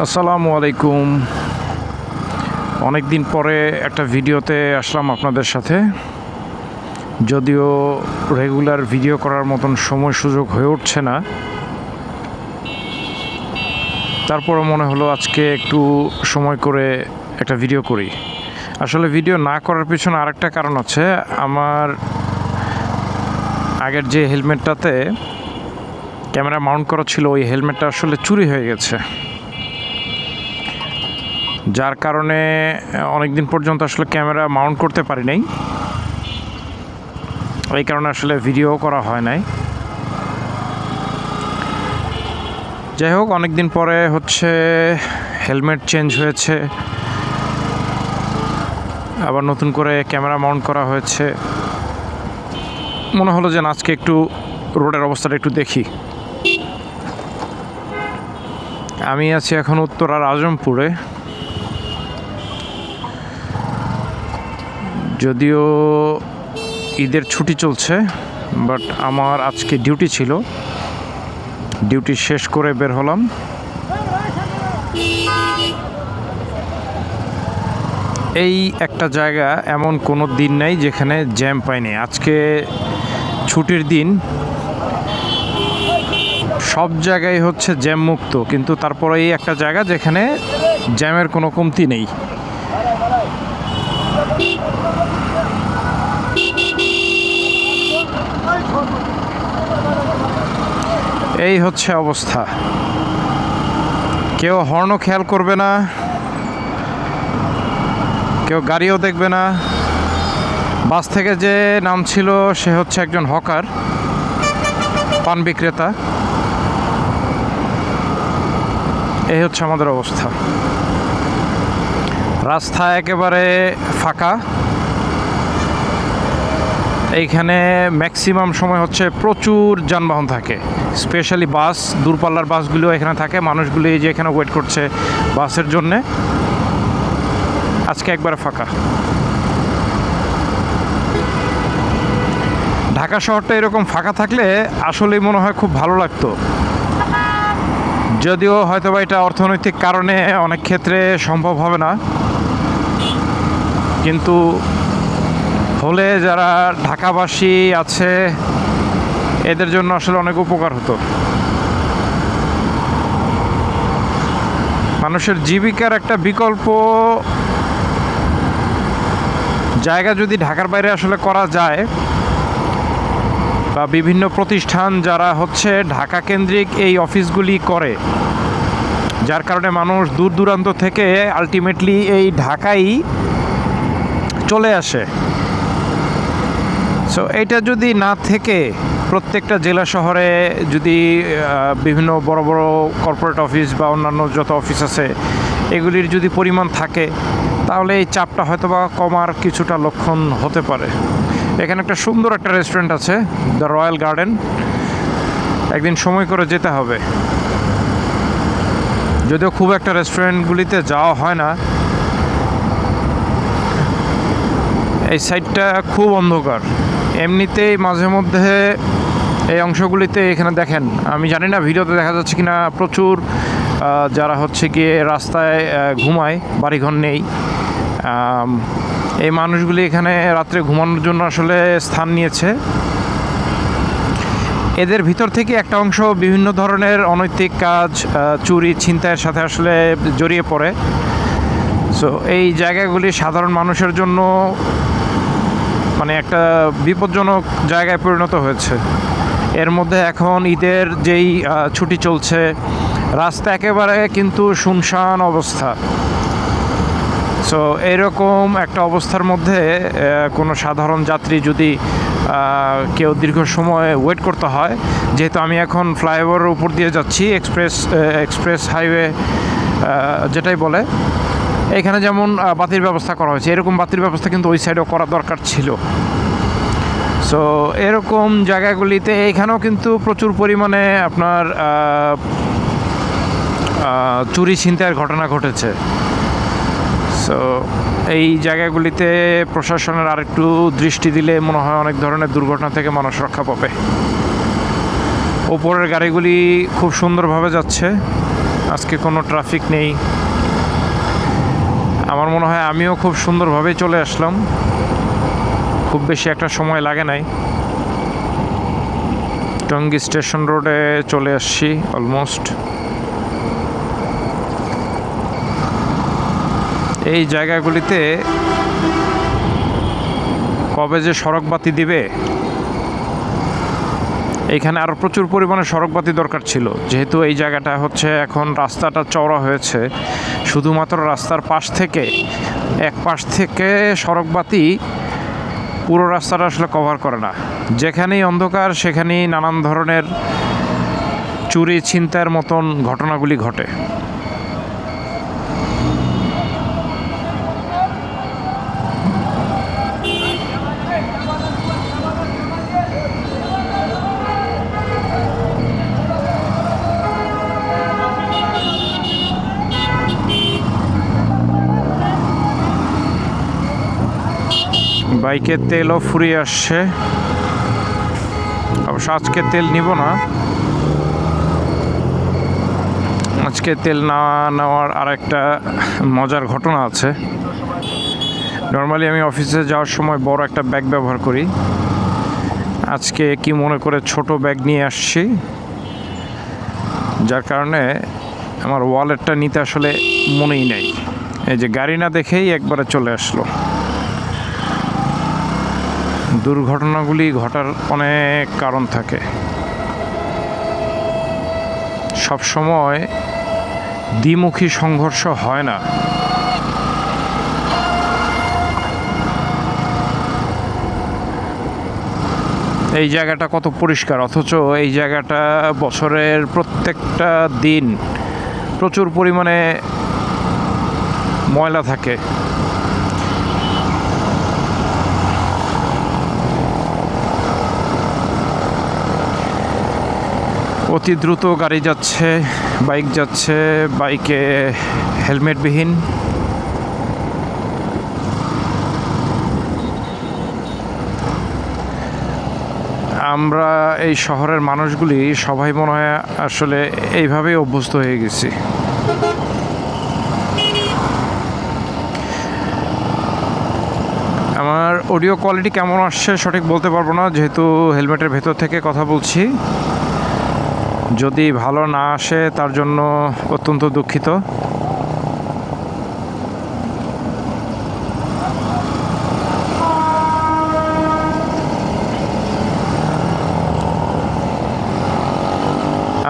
আসসালামু আলাইকুম। অনেক দিন পরে একটা ভিডিওতে আসলাম আপনাদের সাথে। যদিও রেগুলার ভিডিও করার মতন সময় সুযোগ হয়ে উঠছে না, তারপরে মনে হলো আজকে একটু সময় করে একটা ভিডিও করি। আসলে ভিডিও না করার পিছনে আরেকটা কারণ আছে। আমার আগের যে হেলমেটটাতে ক্যামেরা মাউন্ট করা ছিল, ওই হেলমেটটা আসলে চুরি হয়ে গেছে, যার কারণে অনেক দিন পর্যন্ত আসলে ক্যামেরা মাউন্ট করতে পারি নাই। এই কারণে আসলে ভিডিও করা হয় নাই। যাই হোক, অনেক দিন পরে হচ্ছে হেলমেট চেঞ্জ হয়েছে, আবার নতুন করে ক্যামেরা মাউন্ট করা হয়েছে। মনে হলো যে আজকে একটু রোডের অবস্থাটা একটু দেখি। আমি আছি এখন উত্তরার আজমপুরে। যদিও ঈদের ছুটি চলছে, বাট আমার আজকে ডিউটি ছিল। ডিউটি শেষ করে বের হলাম। এই একটা জায়গা এমন কোনো দিন নাই যেখানে জ্যাম পাইনি। আজকে ছুটির দিন, সব জায়গায় হচ্ছে জ্যাম মুক্ত, কিন্তু তারপরে এই একটা জায়গা যেখানে জ্যামের কোনো কমতি নেই। এই হচ্ছে অবস্থা। কেউ হর্নও খেয়াল করবে না, কেউ গাড়িও দেখবে না। বাস থেকে যে নামছিল সে হচ্ছে একজন হকার, পান বিক্রেতা। এই হচ্ছে আমাদের অবস্থা। রাস্তা একেবারে ফাঁকা। এইখানে ম্যাক্সিমাম সময় হচ্ছে প্রচুর যানবাহন থাকে, স্পেশালি বাস, দূরপাল্লার বাসগুলো এখানে থাকে। মানুষগুলি যে এখানে ওয়েট করছে বাসের জন্যে। আজকে একবারে ফাঁকা। ঢাকা শহরটা এরকম ফাঁকা থাকলে আসলেই মনে হয় খুব ভালো লাগতো। যদিও হয়তোবা এটা অর্থনৈতিক কারণে অনেক ক্ষেত্রে সম্ভব হবে না, কিন্তু হলে যারা ঢাকাবাসী আছে এদের জন্য আসলে অনেক উপকার হতো। মানুষের জীবিকার একটা বিকল্প জায়গা যদি ঢাকার বাইরে আসলে করা যায়, বা বিভিন্ন প্রতিষ্ঠান যারা হচ্ছে ঢাকা কেন্দ্রিক এই অফিসগুলি করে, যার কারণে মানুষ দূর দূরান্ত থেকে আলটিমেটলি এই ঢাকায় চলে আসে। সো এইটা যদি না থেকে প্রত্যেকটা জেলা শহরে যদি বিভিন্ন বড় বড় কর্পোরেট অফিস বা অন্যান্য যত অফিস আছে এগুলির যদি পরিমাণ থাকে, তাহলে এই চাপটা হয়তোবা কমার কিছুটা লক্ষণ হতে পারে। এখানে একটা সুন্দর একটা রেস্টুরেন্ট আছে, দ্য রয়্যাল গার্ডেন। একদিন সময় করে যেতে হবে। যদিও খুব একটা রেস্টুরেন্টগুলিতে যাওয়া হয় না। এই সাইডটা খুব অন্ধকার। এমনিতেই মাঝে মধ্যে এই অংশগুলিতে এখানে দেখেন, আমি জানি না ভিডিওতে দেখা যাচ্ছে কিনা, প্রচুর যারা হচ্ছে গিয়ে রাস্তায় ঘুমায়, বাড়িঘর নেই, এই মানুষগুলি এখানে রাত্রে ঘুমানোর জন্য আসলে স্থান নিয়েছে। এদের ভিতর থেকে একটা অংশ বিভিন্ন ধরনের অনৈতিক কাজ, চুরি ছিনতাইয়ের সাথে আসলে জড়িয়ে পড়ে। সো এই জায়গাগুলি সাধারণ মানুষের জন্য মানে একটা বিপজ্জনক জায়গায় পরিণত হয়েছে। এর মধ্যে এখন ঈদের যেই ছুটি চলছে, রাস্তা একেবারে কিন্তু শুনশান অবস্থা। সো এইরকম একটা অবস্থার মধ্যে কোনো সাধারণ যাত্রী যদি কেউ দীর্ঘ সময় ওয়েট করতে হয়, যেহেতু আমি এখন ফ্লাইওভারের উপর দিয়ে যাচ্ছি, এক্সপ্রেস হাইওয়ে যেটাই বলে, এখানে যেমন বাতির ব্যবস্থা করা হয়েছে, এরকম বাতির ব্যবস্থা কিন্তু ওই সাইডেও করা দরকার ছিল। সো এরকম জায়গাগুলিতে এইখানেও কিন্তু প্রচুর পরিমাণে আপনার চুরি ছিনতাইয়ের ঘটনা ঘটেছে। সো এই জায়গাগুলিতে প্রশাসনের আরেকটু দৃষ্টি দিলে মনে হয় অনেক ধরনের দুর্ঘটনা থেকে মানুষ রক্ষা পাবে। ওপরের গাড়িগুলি খুব সুন্দরভাবে যাচ্ছে, আজকে কোনো ট্রাফিক নেই। আমার মনে হয় আমিও খুব সুন্দরভাবেই চলে আসলাম, খুব বেশি একটা সময় লাগে নাই। টঙ্গী স্টেশন রোডে চলে আসছি অলমোস্ট। এই জায়গাগুলিতে কবে যে সড়ক বাতি দিবে, এইখানে আরও প্রচুর পরিমাণে সড়ক বাতি দরকার ছিল। যেহেতু এই জায়গাটা হচ্ছে এখন রাস্তাটা চওড়া হয়েছে, শুধুমাত্র রাস্তার পাশ থেকে এক পাশ থেকে সড়ক বাতি পুরো রাস্তাটা আসলে কভার করে না। যেখানেই অন্ধকার সেখানেই নানান ধরনের চুরি ছিনতাইয়ের মতন ঘটনাগুলি ঘটে। বাইকের তেলও ফুরিয়ে আসছে। অবশ্য আজকে তেল নিব না, আজকে তেল না নেওয়ার আর একটা মজার ঘটনা আছে। নর্মালি আমি অফিসে যাওয়ার সময় বড় একটা ব্যাগ ব্যবহার করি, আজকে কি মনে করে ছোট ব্যাগ নিয়ে আসছি, যার কারণে আমার ওয়ালেটটা নিতে আসলে মনেই নেই। এই যে গাড়ি না দেখেই একবারে চলে আসলো। দুর্ঘটনাগুলি ঘটার অনেক কারণ থাকে, সবসময় দ্বিমুখী সংঘর্ষ হয় না। এই জায়গাটা কত পরিষ্কার, অথচ এই জায়গাটা বছরের প্রত্যেকটা দিন প্রচুর পরিমাণে ময়লা থাকে। অতি দ্রুত গাড়ি যাচ্ছে, বাইক যাচ্ছে, বাইকে হেলমেটবিহীন। আমরা এই শহরের মানুষগুলি সবাই মনে হয় আসলে এইভাবেই অভ্যস্ত হয়ে গেছি। আমার অডিও কোয়ালিটি কেমন আসছে সঠিক বলতে পারবো না, যেহেতু হেলমেটের ভেতর থেকে কথা বলছি। যদি ভালো না আসে তার জন্য অত্যন্ত দুঃখিত।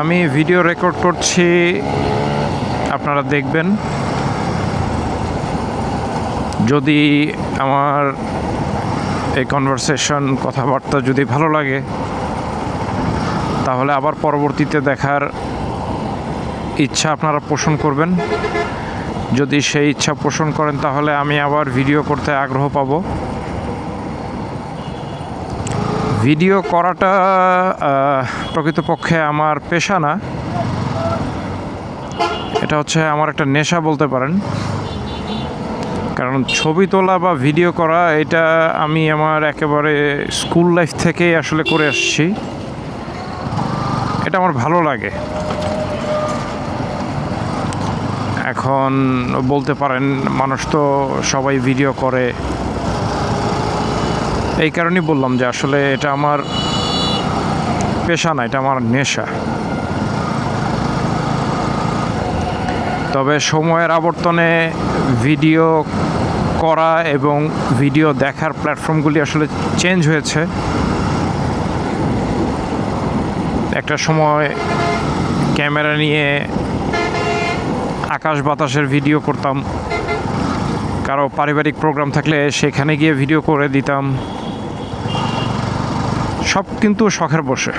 আমি ভিডিও রেকর্ড করছি, আপনারা দেখবেন। যদি আমার এই কনভারসেশন কথাবার্তা যদি ভালো লাগে তাহলে আবার পরবর্তীতে দেখার ইচ্ছা আপনারা পোষণ করবেন। যদি সেই ইচ্ছা পোষণ করেন তাহলে আমি আবার ভিডিও করতে আগ্রহ পাব। ভিডিও করাটা প্রকৃতপক্ষে আমার পেশা না, এটা হচ্ছে আমার একটা নেশা বলতে পারেন। কারণ ছবি তোলা বা ভিডিও করা এটা আমি আমার একেবারে স্কুল লাইফ থেকেই আসলে করে আসছি, এটা আমার ভালো লাগে। এখন বলতে পারেন মানুষ তো সবাই ভিডিও করে, এই কারণেই বললাম যে আসলে এটা আমার পেশা না, এটা আমার নেশা। তবে সময়ের আবর্তনে ভিডিও করা এবং ভিডিও দেখার প্ল্যাটফর্মগুলি আসলে চেঞ্জ হয়েছে। একটা সময় ক্যামেরা নিয়ে আকাশ বাতাসের ভিডিও করতাম, কারো পারিবারিক প্রোগ্রাম থাকলে সেখানে গিয়ে ভিডিও করে দিতাম, সব কিন্তু শখের বসে।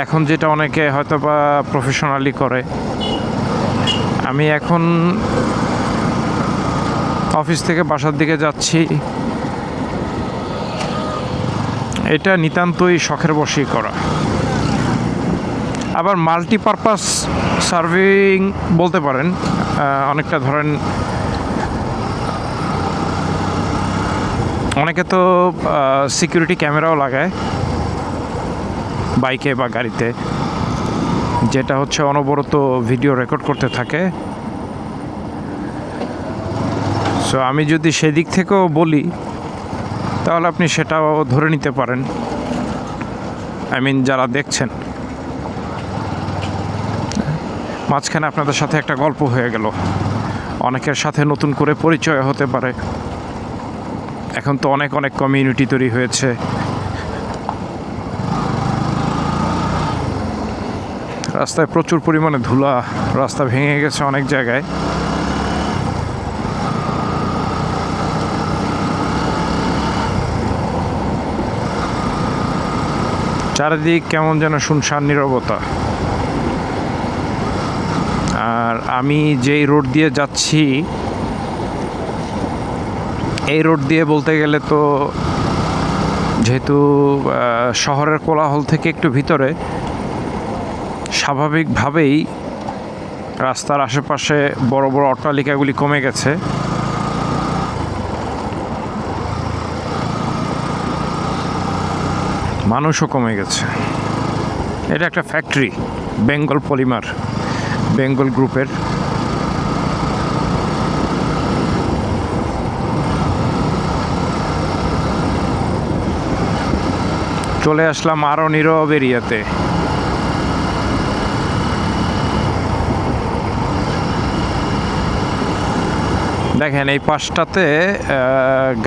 এখন যেটা অনেকে হয়তো বা প্রফেশনালি করে, আমি এখন অফিস থেকে বাসার দিকে যাচ্ছি, এটা নিতান্তই শখের বসেই করা। আবার মাল্টিপারপাস সার্ভিং বলতে পারেন, অনেকটা ধরেন অনেকে তো সিকিউরিটি ক্যামেরাও লাগায় বাইকে বা গাড়িতে, যেটা হচ্ছে অনবরত ভিডিও রেকর্ড করতে থাকে। সো আমি যদি সেদিক থেকেও বলি তাহলে আপনি সেটাও ধরে নিতে পারেন, যারা দেখছেন। মাঝখানে আপনাদের সাথে একটা গল্প হয়ে গেল, অনেকের সাথে নতুন করে পরিচয় হতে পারে। এখন তো অনেক অনেক কমিউনিটি তৈরি হয়েছে। রাস্তায় প্রচুর পরিমাণে ধুলা, রাস্তা ভেঙে গেছে অনেক জায়গায়। চারিদিক কেমন যেন শুনশান নীরবতা। আর আমি যেই রোড দিয়ে যাচ্ছি, এই রোড দিয়ে বলতে গেলে তো যেহেতু শহরের কোলাহল থেকে একটু ভিতরে, স্বাভাবিকভাবেই রাস্তার আশেপাশে বড় বড় অট্টালিকাগুলি কমে গেছে। মানুষও কমে গেছে। এটা একটা ফ্যাক্টরি, বেঙ্গল পলিমার, বেঙ্গল গ্রুপের। চলে আসলাম আরও নীরব এরিয়াতে। দেখেন এই পাশটাতে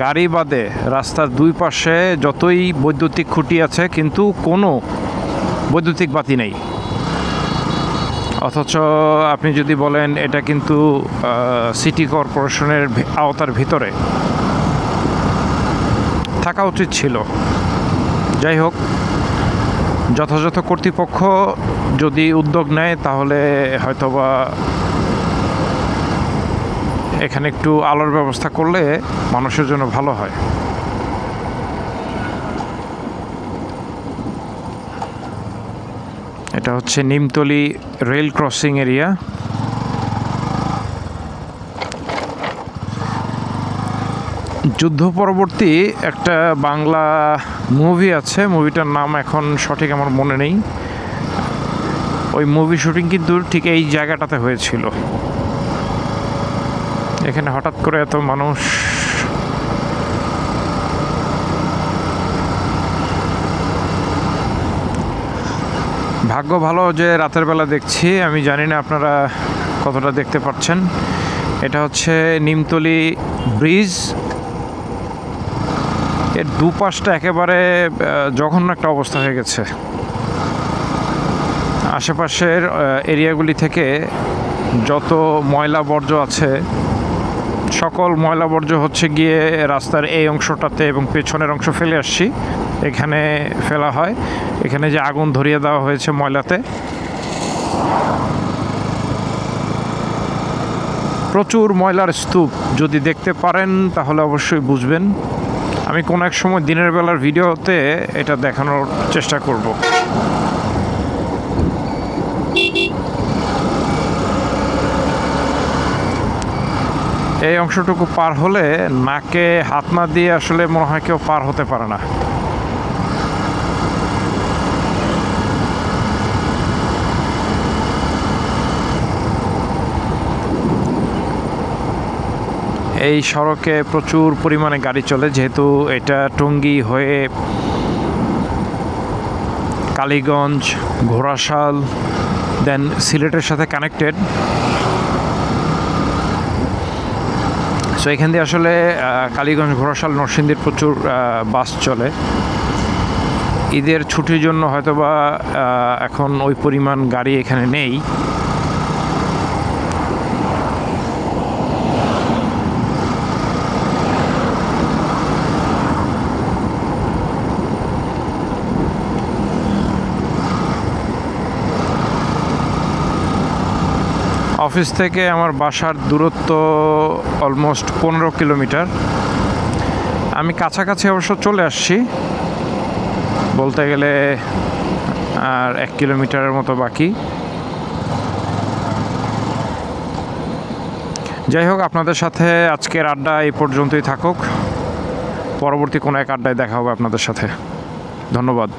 গাড়ি বাদে রাস্তার দুই পাশে যতই বৈদ্যুতিক খুঁটি আছে, কিন্তু কোনো বৈদ্যুতিক বাতি নেই। অথচ আপনি যদি বলেন এটা কিন্তু সিটি কর্পোরেশনের আওতার ভিতরে থাকা উচিত ছিল। যাই হোক, যথাযথ কর্তৃপক্ষ যদি উদ্যোগ নেয় তাহলে হয়তোবা এখানে একটু আলোর ব্যবস্থা করলে মানুষের জন্য ভালো হয়। এটা হচ্ছে নিমতলী রেল ক্রসিং এরিয়া। যুদ্ধ পরবর্তী একটা বাংলা মুভি আছে, মুভিটার নাম এখন সঠিক আমার মনে নেই। ওই মুভি শুটিং কিন্তু ঠিক এই জায়গাটাতে হয়েছিল। এখানে হঠাৎ করে এত মানুষ, ভাগ্য ভালো যে রাতের বেলা দেখছি। আমি জানি না আপনারা কতটা দেখতে পাচ্ছেন। এটা হচ্ছে নিমতলী ব্রিজ। এর দুপাশটা একেবারে জঘন্য একটা অবস্থা হয়ে গেছে। আশেপাশের এরিয়াগুলি থেকে যত ময়লা বর্জ্য আছে, সকল ময়লা বর্জ্য হচ্ছে গিয়ে রাস্তার এই অংশটাতে এবং পেছনের অংশ ফেলে আসছি, এখানে ফেলা হয়। এখানে যে আগুন ধরিয়ে দেওয়া হয়েছে ময়লাতে, প্রচুর ময়লার স্তূপ। যদি দেখতে পারেন তাহলে অবশ্যই বুঝবেন। আমি কোনো এক সময় দিনের বেলার ভিডিওতে এটা দেখানোর চেষ্টা করব। এই অংশটুকু পার হলে নাকে হাত না দিয়ে আসলে মনে হয় কেউ পার হতে পারে না। এই সড়কে প্রচুর পরিমাণে গাড়ি চলে, যেহেতু এটা টঙ্গী হয়ে কালীগঞ্জ, ঘোড়াশাল, দেন সিলেটের সাথে কানেক্টেড। সো এখান দিয়ে আসলে কালীগঞ্জ, ঘোড়াশাল, নরসিংদীর প্রচুর বাস চলে। ঈদের ছুটির জন্য হয়তোবা এখন ওই পরিমাণ গাড়ি এখানে নেই। অফিস থেকে আমার বাসার দূরত্ব অলমোস্ট 15 কিলোমিটার। আমি কাছাকাছি অবশ্য চলে আসছি, বলতে গেলে আর 1 কিলোমিটারের মতো বাকি। যাই হোক, আপনাদের সাথে আজকের আড্ডা এই পর্যন্তই থাকুক। পরবর্তী কোনো এক আড্ডায় দেখা হবে আপনাদের সাথে। ধন্যবাদ।